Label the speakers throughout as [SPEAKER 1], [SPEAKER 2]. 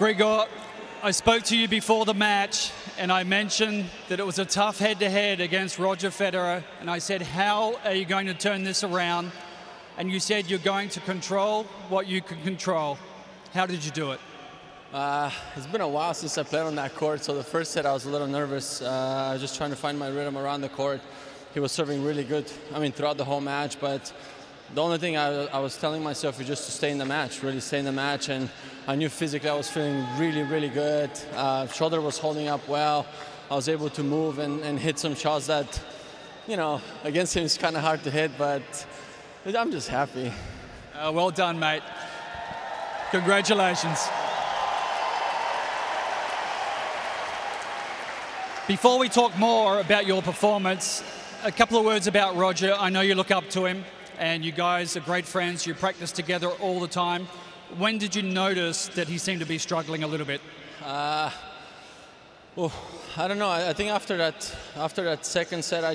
[SPEAKER 1] Grigor, I spoke to you before the match and I mentioned that it was a tough head-to-head against Roger Federer, and I said, how are you going to turn this around? And you said you're going to control what you can control. How did you do it?
[SPEAKER 2] It's been a while since I played on that court, so the first set I was a little nervous. I was just trying to find my rhythm around the court. He was serving really good, throughout the whole match, but the only thing I was telling myself is just to stay in the match, really stay in the match, and I knew physically I was feeling really, really good. Shoulder was holding up well. I was able to move and hit some shots that, against him it's kind of hard to hit, but I'm just happy.
[SPEAKER 1] Well done, mate. Congratulations. Before we talk more about your performance, a couple of words about Roger. I know you look up to him, and you guys are great friends. You practice together all the time. When did you notice that he seemed to be struggling a little bit?
[SPEAKER 2] Well, I don't know. I think after that second set, I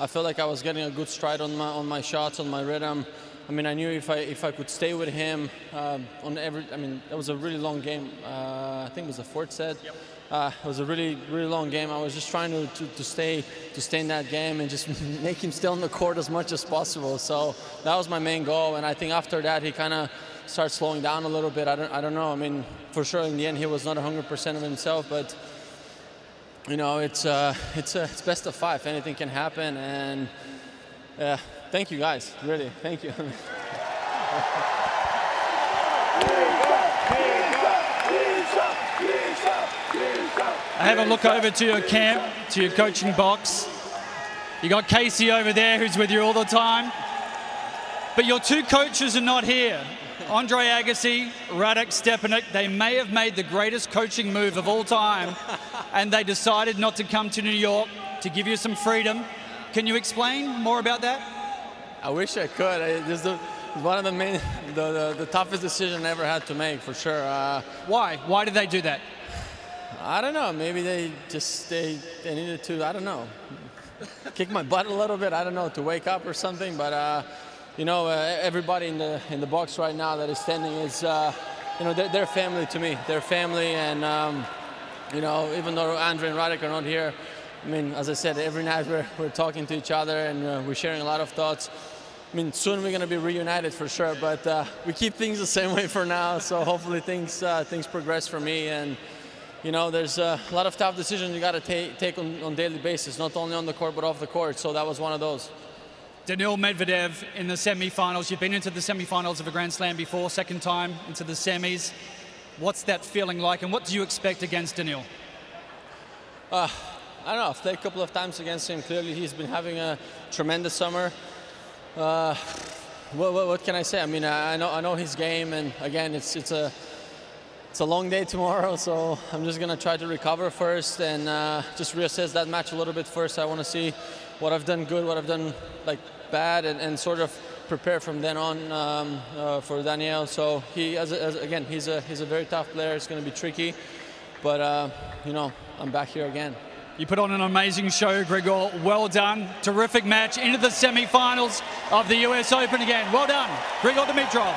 [SPEAKER 2] felt like I was getting a good stride on my shots, on my rhythm. I knew if I could stay with him it was a really long game. I think it was the fourth set.
[SPEAKER 1] Yep.
[SPEAKER 2] It was a really, really long game. I was just trying to stay in that game and just make him stay on the court as much as possible. So that was my main goal. And I think after that, he kind of started slowing down a little bit. I don't know. For sure, in the end, he was not 100% of himself. But it's best of 5. Anything can happen. And thank you, guys. Really, thank you.
[SPEAKER 1] I have a look over to your camp, to your coaching box. You got Casey over there who's with you all the time. But your two coaches are not here. Andre Agassi, Radek Stepanek, they may have made the greatest coaching move of all time, and they decided not to come to New York to give you some freedom. Can you explain more about that?
[SPEAKER 2] I wish I could. It's one of the toughest decisions I ever had to make, for sure.
[SPEAKER 1] Why? Why did they do that?
[SPEAKER 2] I don't know. Maybe they needed to, I don't know, kick my butt a little bit. I don't know, to wake up or something. But everybody in the box right now that is standing is, they're family to me. They're family, and even though Andre and Radek are not here, as I said, every night we're talking to each other and we're sharing a lot of thoughts. Soon we're going to be reunited for sure, but we keep things the same way for now. So hopefully things progress for me. And there's a lot of tough decisions you got to take on daily basis, not only on the court but off the court. So that was one of those.
[SPEAKER 1] Daniil Medvedev in the semi-finals. You've been into the semi-finals of a Grand Slam before, second time into the semis. What's that feeling like, and what do you expect against Daniil?
[SPEAKER 2] I don't know. I've played a couple of times against him. Clearly, he's been having a tremendous summer. What can I say? I know his game, and again, it's a long day tomorrow, so I'm just gonna try to recover first and just reassess that match a little bit first. I want to see what I've done good, what I've done bad, and sort of prepare from then on for Daniil. So again, he's a very tough player. It's going to be tricky, but I'm back here again.
[SPEAKER 1] You put on an amazing show, Grigor. Well done. Terrific match into the semi-finals of the US Open again. Well done, Grigor Dimitrov.